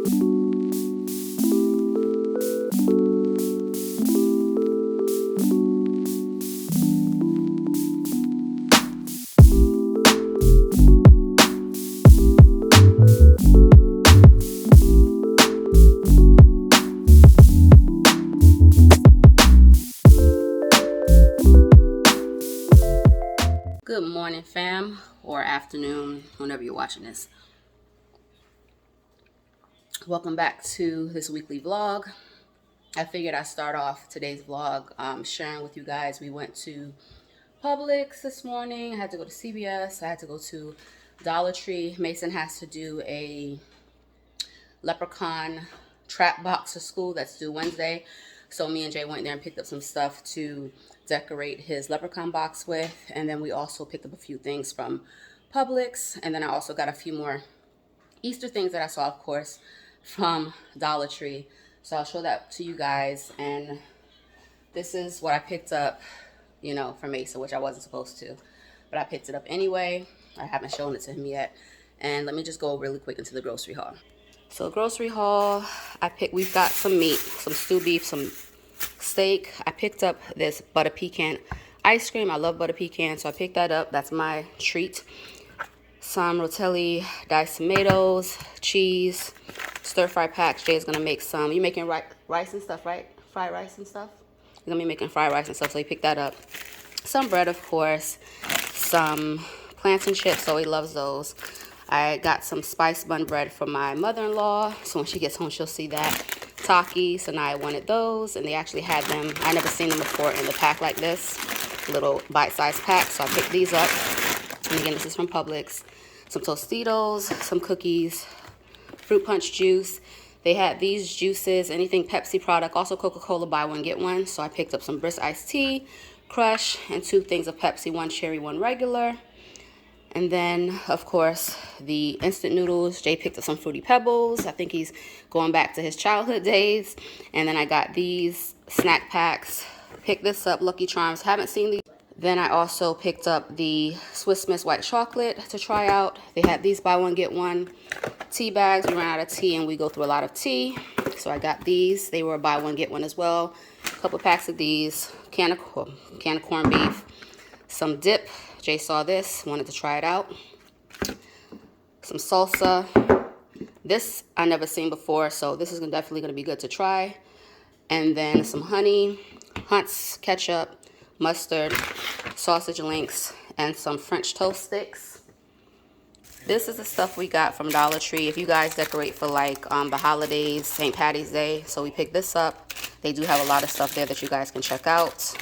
Good morning, fam, or afternoon, whenever you're watching this. Welcome back to this weekly vlog. I figured I'd start off today's vlog sharing with you guys. We went to Publix this morning. I had to go to CVS. I had to go to Dollar Tree. Mason has to do a leprechaun trap box for school that's due Wednesday. So me and Jay went there and picked up some stuff to decorate his leprechaun box with. And then we also picked up a few things from Publix. And then I also got a few more Easter things that I saw, of course, from Dollar Tree. So I'll show that to you guys. And this is what I picked up, you know, from Mason, which I wasn't supposed to. But I picked it up anyway. I haven't shown it to him yet. And let me just go really quick into the grocery haul. So grocery haul, we've got some meat, some stewed beef, some steak. I picked up this butter pecan ice cream. I love butter pecan, so I picked that up. That's my treat. Some rotelli, diced tomatoes, cheese, stir-fry packs. Jay's gonna make some. You making rice and stuff, right? Fried rice and stuff? You're gonna be making fried rice and stuff, so he picked that up. Some bread, of course. Some plantain chips, so he loves those. I got some spice bun bread for my mother-in-law, so when she gets home, she'll see that. Takis, and I wanted those, and they actually had them. I never seen them before in the pack like this, little bite-sized pack, so I picked these up. And again, this is from Publix. Some Tostitos, some cookies, fruit punch juice. They had these juices, anything Pepsi product, also Coca-Cola, buy one, get one. So I picked up some brisk iced tea, crush, and 2 things of Pepsi, 1 cherry, 1 regular. And then, of course, the instant noodles. Jay picked up some Fruity Pebbles. I think he's going back to his childhood days. And then I got these snack packs. Picked this up, Lucky Charms. Haven't seen these. Then I also picked up the Swiss Miss White Chocolate to try out. They had these buy one, get one tea bags. We ran out of tea and we go through a lot of tea. So I got these. They were buy one, get one as well. A couple packs of these. Can of corned beef. Some dip. Jay saw this, wanted to try it out. Some salsa. This I never seen before, so this is definitely going to be good to try. And then some honey, Hunt's ketchup, mustard, sausage links, and some French toast sticks. This is the stuff we got from Dollar Tree. If you guys decorate for like the holidays, St. Patty's Day, so we picked this up. They do have a lot of stuff there that you guys can check out.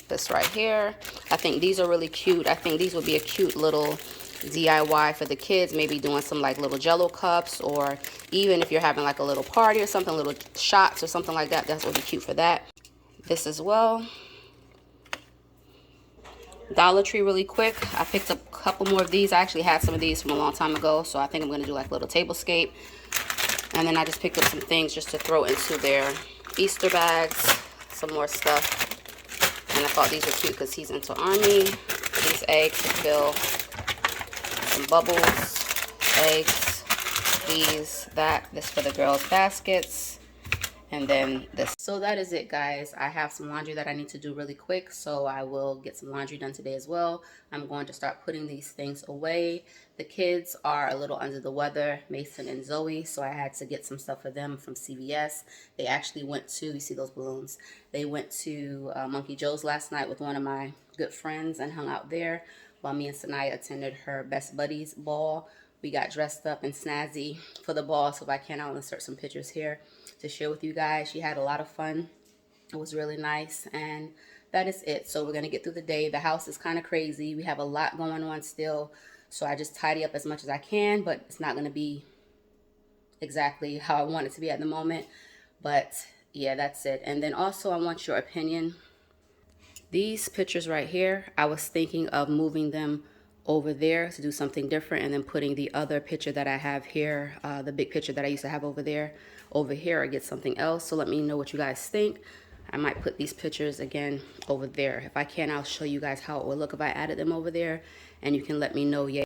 This right here, I think these are really cute. I think these would be a cute little DIY for the kids, maybe doing some like little jello cups, or even if you're having like a little party or something, little shots or something like that, that would be cute for that. This as well. Dollar Tree really quick, I picked up a couple more of these. I actually had some of these from a long time ago, so I think I'm going to do like a little tablescape. And then I just picked up some things just to throw into their Easter bags, some more stuff. And I thought these were cute because he's into Army. These eggs to fill. Some bubbles, eggs, these, that. This for the girls' baskets. And then this. So that is it, guys. I have some laundry that I need to do really quick, so I will get some laundry done today as well. I'm going to start putting these things away. The kids are a little under the weather, Mason and Zoe, so I had to get some stuff for them from CVS. They actually went to, you see those balloons? They went to Monkey Joe's last night with one of my good friends and hung out there while me and Sanaya attended her Best Buddies ball. We got dressed up and snazzy for the ball, so if I can, I'll insert some pictures here to share with you guys. She had a lot of fun. It was really nice, and that is it. So we're going to get through the day. The house is kind of crazy. We have a lot going on still, so I just tidy up as much as I can, but it's not going to be exactly how I want it to be at the moment. But yeah, that's it. And then also I want your opinion. These pictures right here, I was thinking of moving them over there to do something different, and then putting the other picture that I have here, the big picture that I used to have over there, over here, or get something else. So let me know what you guys think. I might put these pictures again over there. If I can, I'll show you guys how it would look if I added them over there, and you can let me know. Yeah.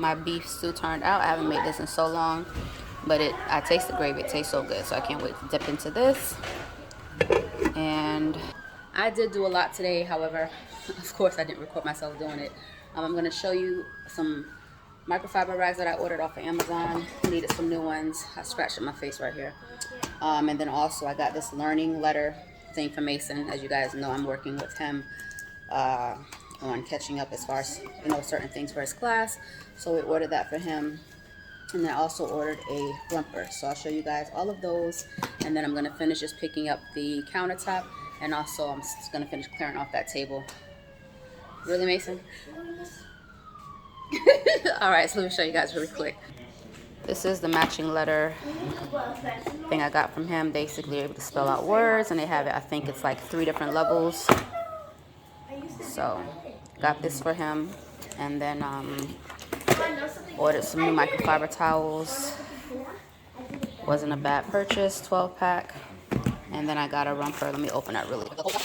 my beef stew turned out. I haven't made this in so long, but I taste the gravy. It tastes so good, so I can't wait to dip into this. And I did do a lot today, however, of course I didn't record myself doing it. I'm going to show you some microfiber rags that I ordered off of Amazon. Needed some new ones. I scratched up my face right here. And then also I got this learning letter thing from Mason. As you guys know, I'm working with him on catching up as far as, you know, certain things for his class. So we ordered that for him. And I also ordered a bumper. So I'll show you guys all of those. And then I'm going to finish just picking up the countertop. And also I'm just going to finish clearing off that table. Really, Mason? Alright, so let me show you guys really quick. This is the matching letter thing I got from him. Basically, you're able to spell out words. And they have it, I think it's like 3 different levels. So, got this for him. And then ordered some new microfiber towels. Wasn't a bad purchase, 12-pack. And then I got a romper. Let me open that really quick.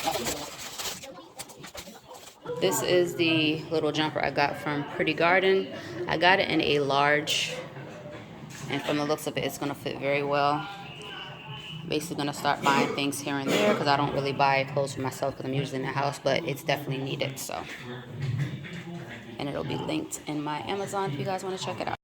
This is the little jumper I got from Pretty Garden. I got it in a large, and from the looks of it, it's going to fit very well. Basically going to start buying things here and there because I don't really buy clothes for myself because I'm usually in the house, but it's definitely needed. So, and it'll be linked in my Amazon if you guys want to check it out.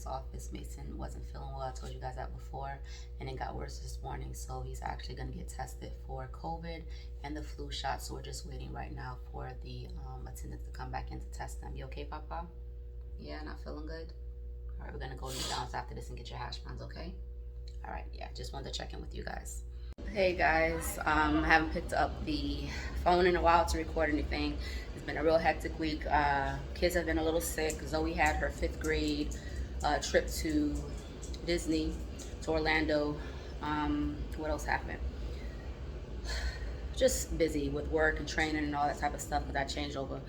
Office. Mason wasn't feeling well. I told you guys that before, and it got worse this morning, so he's actually going to get tested for COVID and the flu shot. So we're just waiting right now for the attendant to come back in to test them. You okay, Papa? Yeah, not feeling good? All right, we're going to go in the downs after this and get your hash browns, okay? All right, yeah, just wanted to check in with you guys. Hey guys, I haven't picked up the phone in a while to record anything. It's been a real hectic week. Kids have been a little sick. Zoe had her 5th grade trip to Disney, to Orlando. What else happened? Just busy with work and training and all that type of stuff, but I changed over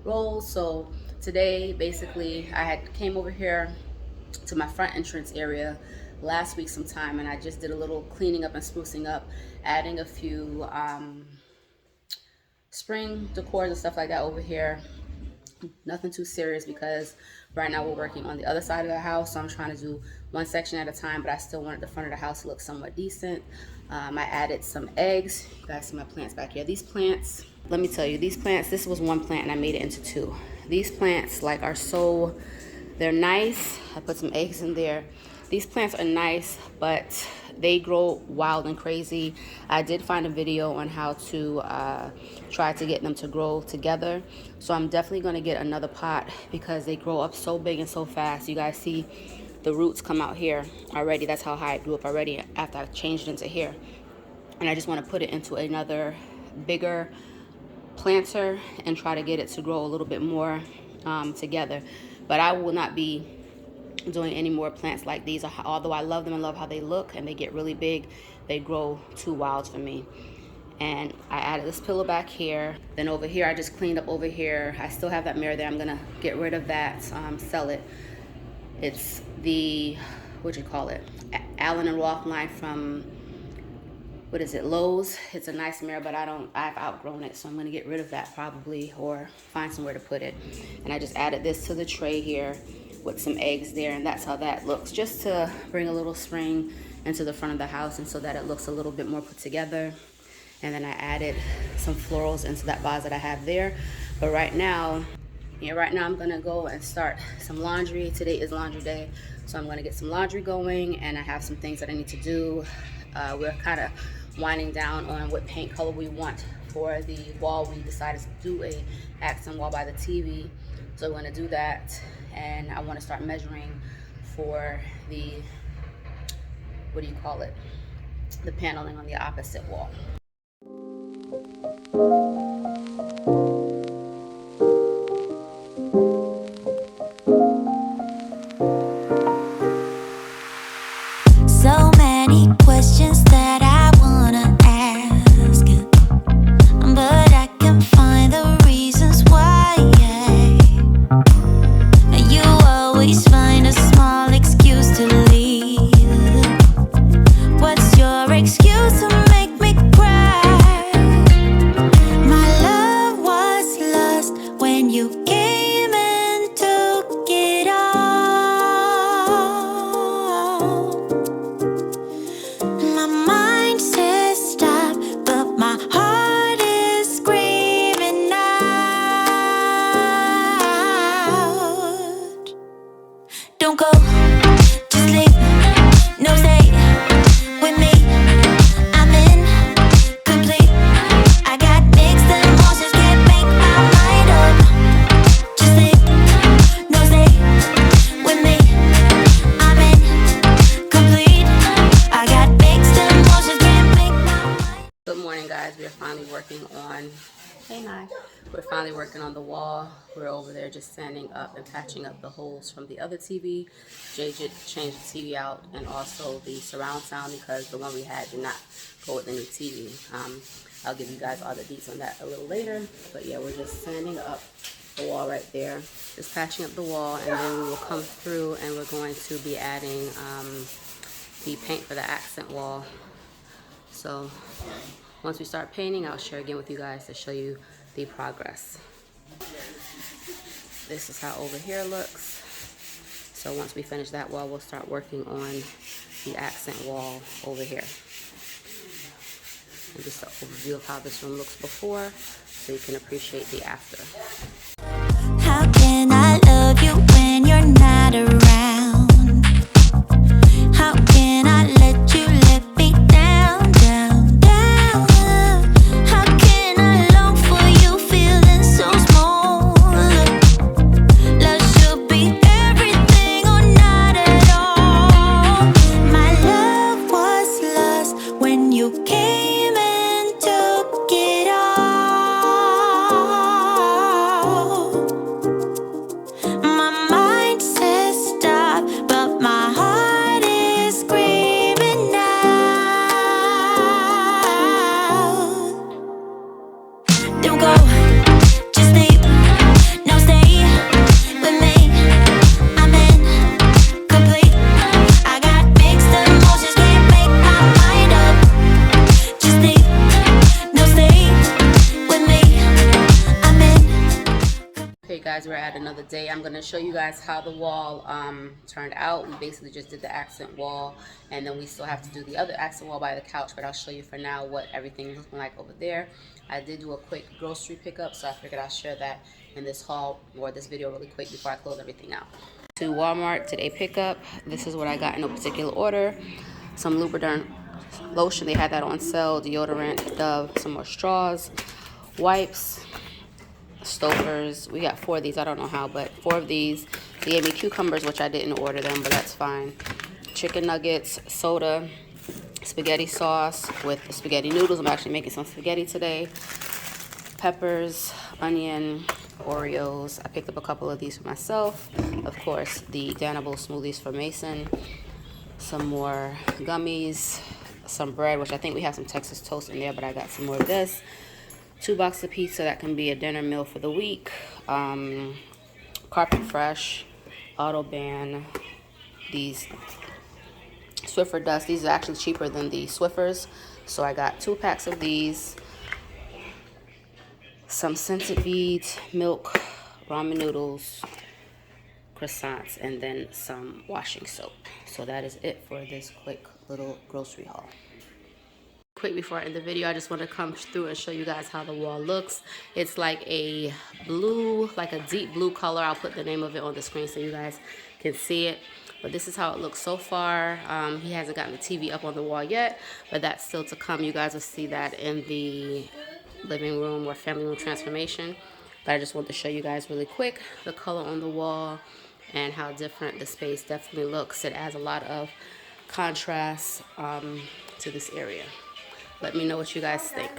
roles. So today, basically, I came over here to my front entrance area last week sometime, and I just did a little cleaning up and sprucing up, adding a few spring decors and stuff like that over here. Nothing too serious because right now we're working on the other side of the house, so I'm trying to do one section at a time, but I still wanted the front of the house to look somewhat decent. I added some eggs. You guys see my plants back here. These plants, let me tell you, these plants, this was one plant and I made it into 2. These plants are so, they're nice. I put some eggs in there. These plants are nice, but they grow wild and crazy. I did find a video on how to try to get them to grow together. So I'm definitely going to get another pot because they grow up so big and so fast. You guys see the roots come out here already. That's how high it grew up already after I changed it into here. And I just want to put it into another bigger planter and try to get it to grow a little bit more together. But I will not be doing any more plants like these. Although I love them and love how they look and they get really big, they grow too wild for me. And I added this pillow back here. Then over here, I just cleaned up over here. I still have that mirror there. I'm gonna get rid of that, sell it. It's the, what'd you call it? Allen and Roth line from, what is it, Lowe's. It's a nice mirror, but I've outgrown it, so I'm gonna get rid of that probably, or find somewhere to put it. And I just added this to the tray here with some eggs there, and that's how that looks, just to bring a little spring into the front of the house, and so that it looks a little bit more put together. And then I added some florals into that vase that I have there. But right now I'm gonna go and start some laundry. Today is laundry day, so I'm gonna get some laundry going, and I have some things that I need to do. We're kind of winding down on what paint color we want for the wall. We decided to do a accent wall by the TV, so we're gonna do that. And I want to start measuring for the, what do you call it, the paneling on the opposite wall. So many questions that I wanna ask, but I can find the reasons why. You always find a small excuse to leave. What's your excuse to make me cry? My love was lost when you came and took it all. My mind says stop, but my heart is screaming out. Don't go, just leave, no stay with me. I'm incomplete. I got mixed emotions, can't make my mind up. Just leave, no stay with me. I'm incomplete. I got mixed emotions, can't make my mind. Good morning, guys. We're finally working on, hey Nye. We're finally working on the wall. We're over there just sanding up and patching up the holes from the other TV. Jay just changed the TV out, and also the surround sound, because the one we had did not go with the new TV. I'll give you guys all the deets on that a little later. But yeah, we're just sanding up the wall right there, just patching up the wall, and then we will come through and we're going to be adding the paint for the accent wall. So once we start painting, I'll share again with you guys to show you the progress. This is how over here looks. So once we finish that wall, we'll start working on the accent wall over here. And just an overview of how this room looks before, so you can appreciate the after. How can I love you when you're not around? How can I let you let me down, down, down? How can I long for you feeling so small? Love should be everything or not at all. My love was lost when you came and took it all. My mind says stop, but my heart is screaming out. Don't go, just leave, no stay with me. I'm incomplete. I got mixed emotions, can't make my mind up. Just leave, no stay with me. I'm incomplete. Okay guys, we're at another day. I'm going to show you guys how the wall turned out. We basically just did the accent wall, and then we still have to do the other accent wall by the couch, but I'll show you for now what everything is looking like over there. I did do a quick grocery pickup, so I figured I'll share that in this haul or this video really quick before I close everything out. To Walmart today pickup. This is what I got in no particular order. Some lubricant lotion, they had that on sale, deodorant, Dove, some more straws, wipes, Stouffer's. We got 4 of these. I don't know how, but 4 of these. They gave me cucumbers, which I didn't order them, but that's fine. Chicken nuggets, soda, spaghetti sauce with the spaghetti noodles. I'm actually making some spaghetti today. Peppers, onion, Oreos. I picked up a couple of these for myself. Of course, the Danable smoothies for Mason. Some more gummies, some bread, which I think we have some Texas toast in there, but I got some more of this. 2 boxes of pizza, that can be a dinner meal for the week. Carpet Fresh, Autobahn, these Swiffer Dust. These are actually cheaper than the Swiffers, so I got 2 packs of these. Some scented beads, milk, ramen noodles, croissants, and then some washing soap. So that is it for this quick little grocery haul. Quick before I end the video, I just want to come through and show you guys how the wall looks. It's like a blue, like a deep blue color. I'll put the name of it on the screen so you guys can see it. But this is how it looks so far. He hasn't gotten the TV up on the wall yet, but that's still to come. You guys will see that in the living room or family room transformation. But I just wanted to show you guys really quick the color on the wall and how different the space definitely looks. It adds a lot of contrast to this area. Let me know what you guys think.